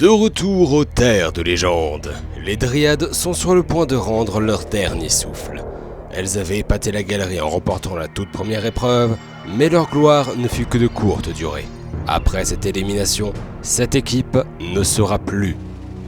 De retour aux terres de légende, les Dryades sont sur le point de rendre leur dernier souffle. Elles avaient épaté la galerie en remportant la toute première épreuve, mais leur gloire ne fut que de courte durée. Après cette élimination, cette équipe ne sera plus.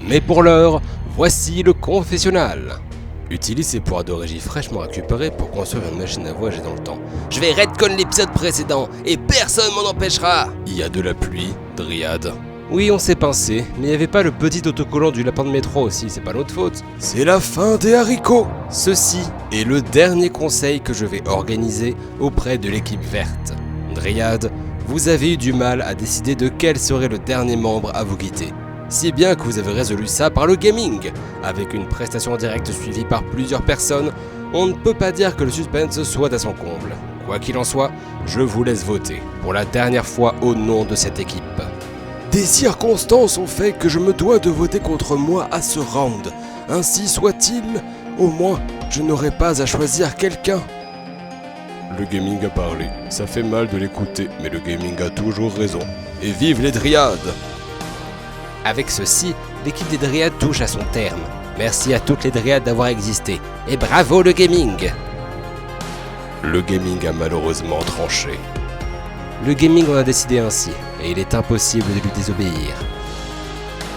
Mais pour l'heure, voici le confessionnal. Utilise ses pouvoirs de régie fraîchement récupérés pour construire une machine à voyager dans le temps. Je vais redcon l'épisode précédent et personne m'en empêchera. Il y a de la pluie, Dryade. Oui, on s'est pincé, mais il n'y avait pas le petit autocollant du lapin de métro aussi, c'est pas notre faute. C'est la fin des haricots. Ceci est le dernier conseil que je vais organiser auprès de l'équipe verte. Dryade, vous avez eu du mal à décider de quel serait le dernier membre à vous quitter. Si bien que vous avez résolu ça par le gaming. Avec une prestation en direct suivie par plusieurs personnes, on ne peut pas dire que le suspense soit à son comble. Quoi qu'il en soit, je vous laisse voter, pour la dernière fois au nom de cette équipe. Des circonstances ont fait que je me dois de voter contre moi à ce round. Ainsi soit-il, au moins, je n'aurai pas à choisir quelqu'un. Le gaming a parlé, ça fait mal de l'écouter, mais le gaming a toujours raison. Et vive les Dryades! Avec ceci, l'équipe des Dryades touche à son terme. Merci à toutes les Dryades d'avoir existé. Et bravo le gaming! Le gaming a malheureusement tranché. Le gaming en a décidé ainsi, et il est impossible de lui désobéir.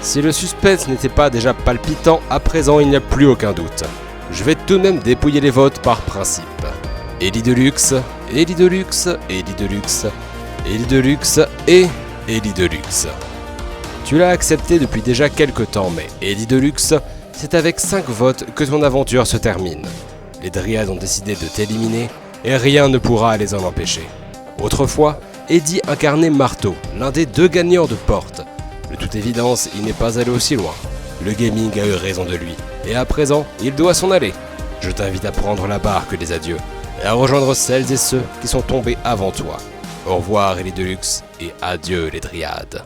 Si le suspense n'était pas déjà palpitant, à présent il n'y a plus aucun doute. Je vais tout de même dépouiller les votes par principe. Ellie Deluxe, Ellie Deluxe, Ellie Deluxe, Ellie Deluxe et Ellie Deluxe. Tu l'as accepté depuis déjà quelques temps, mais Ellie Deluxe, c'est avec 5 votes que ton aventure se termine. Les Dryades ont décidé de t'éliminer, et rien ne pourra les en empêcher. Autrefois, Eddie incarnait Marteau, l'un des 2 gagnants de Porte. De toute évidence, il n'est pas allé aussi loin. Le gaming a eu raison de lui, et à présent, il doit s'en aller. Je t'invite à prendre la barque des adieux, et à rejoindre celles et ceux qui sont tombés avant toi. Au revoir Ellie Deluxe, et adieu les Dryades.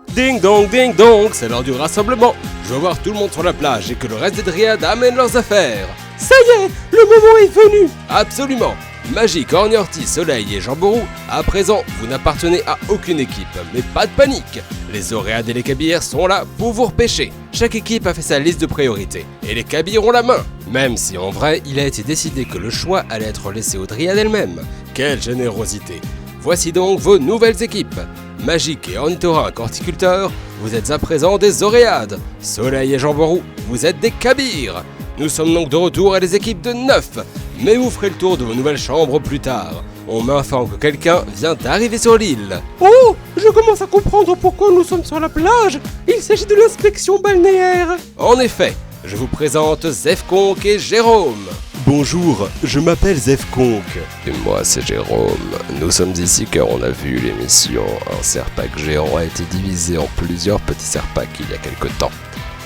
Ding dong, c'est l'heure du rassemblement. Je veux voir tout le monde sur la plage et que le reste des Dryades amène leurs affaires. Ça y est, le moment est venu. Absolument. Magic, Orniorti, Soleil et Jamborou, à présent, vous n'appartenez à aucune équipe, mais pas de panique. Les Oréades et les Kabires sont là pour vous repêcher. Chaque équipe a fait sa liste de priorités, et les Kabires ont la main. Même si en vrai, il a été décidé que le choix allait être laissé aux Dryades elles-mêmes. Quelle générosité. Voici donc vos nouvelles équipes. Magic et Ornithorynque Horticulteur, vous êtes à présent des Oréades. Soleil et Jamborou, vous êtes des Kabires. Nous sommes donc de retour à des équipes de 9, mais vous ferez le tour de vos nouvelles chambres plus tard. On m'informe que quelqu'un vient d'arriver sur l'île. Oh, je commence à comprendre pourquoi nous sommes sur la plage. Il s'agit de l'inspection balnéaire. En effet, je vous présente Zefconk et Jérôme. Bonjour, je m'appelle Zefconk. Et moi c'est Jérôme. Nous sommes ici car on a vu l'émission. Un serpac géant a été divisé en plusieurs petits serpacs il y a quelque temps.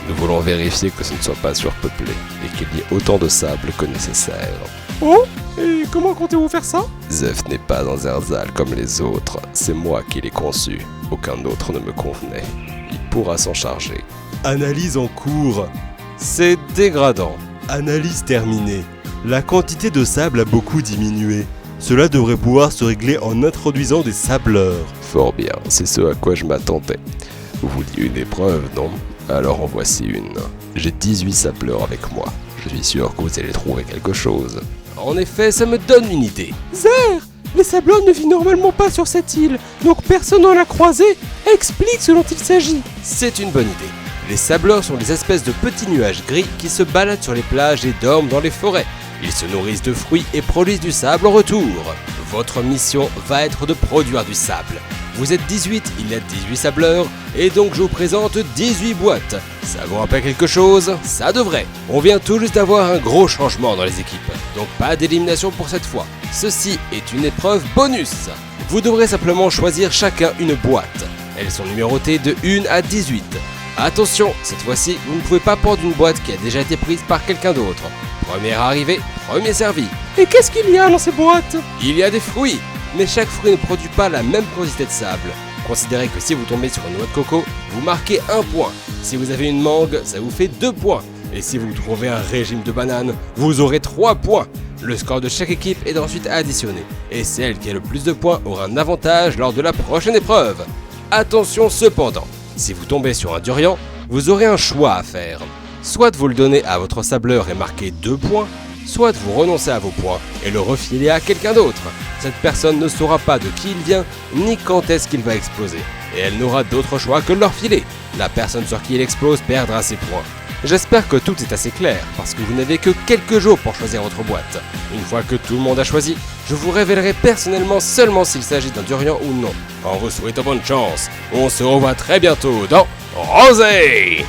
Nous voulons vérifier que ce ne soit pas surpeuplé et qu'il y ait autant de sable que nécessaire. Oh, et comment comptez-vous faire ça? Zef n'est pas un Zerzal comme les autres, c'est moi qui l'ai conçu. Aucun autre ne me convenait. Il pourra s'en charger. Analyse en cours. C'est dégradant. Analyse terminée. La quantité de sable a beaucoup diminué. Cela devrait pouvoir se régler en introduisant des sableurs. Fort bien, c'est ce à quoi je m'attendais. Vous vouliez une épreuve, non? Alors en voici une. J'ai 18 sableurs avec moi. Je suis sûr que vous allez trouver quelque chose. En effet, ça me donne une idée. Zer, les sableurs ne vivent normalement pas sur cette île, donc personne n'en a croisé. Explique ce dont il s'agit. C'est une bonne idée. Les sableurs sont des espèces de petits nuages gris qui se baladent sur les plages et dorment dans les forêts. Ils se nourrissent de fruits et produisent du sable en retour. Votre mission va être de produire du sable. Vous êtes 18, il y a 18 sableurs, et donc je vous présente 18 boîtes. Ça vous rappelle quelque chose? Ça devrait. On vient tout juste d'avoir un gros changement dans les équipes, donc pas d'élimination pour cette fois. Ceci est une épreuve bonus. Vous devrez simplement choisir chacun une boîte. Elles sont numérotées de 1 à 18. Attention, cette fois-ci, vous ne pouvez pas prendre une boîte qui a déjà été prise par quelqu'un d'autre. Premier arrivé, premier servi. Et qu'est-ce qu'il y a dans ces boîtes? Il y a des fruits, mais chaque fruit ne produit pas la même quantité de sable. Considérez que si vous tombez sur une noix de coco, vous marquez 1 point. Si vous avez une mangue, ça vous fait 2 points. Et si vous trouvez un régime de bananes, vous aurez 3 points. Le score de chaque équipe est ensuite additionné, et celle qui a le plus de points aura un avantage lors de la prochaine épreuve. Attention cependant, si vous tombez sur un durian, vous aurez un choix à faire. Soit vous le donnez à votre sableur et marquez 2 points, soit vous renoncez à vos points et le refilez à quelqu'un d'autre. Cette personne ne saura pas de qui il vient, ni quand est-ce qu'il va exploser, et elle n'aura d'autre choix que de le refiler. La personne sur qui il explose perdra ses points. J'espère que tout est assez clair, parce que vous n'avez que quelques jours pour choisir votre boîte. Une fois que tout le monde a choisi, je vous révélerai personnellement seulement s'il s'agit d'un durian ou non. En vous souhaitant bonne chance, on se revoit très bientôt dans Rosé!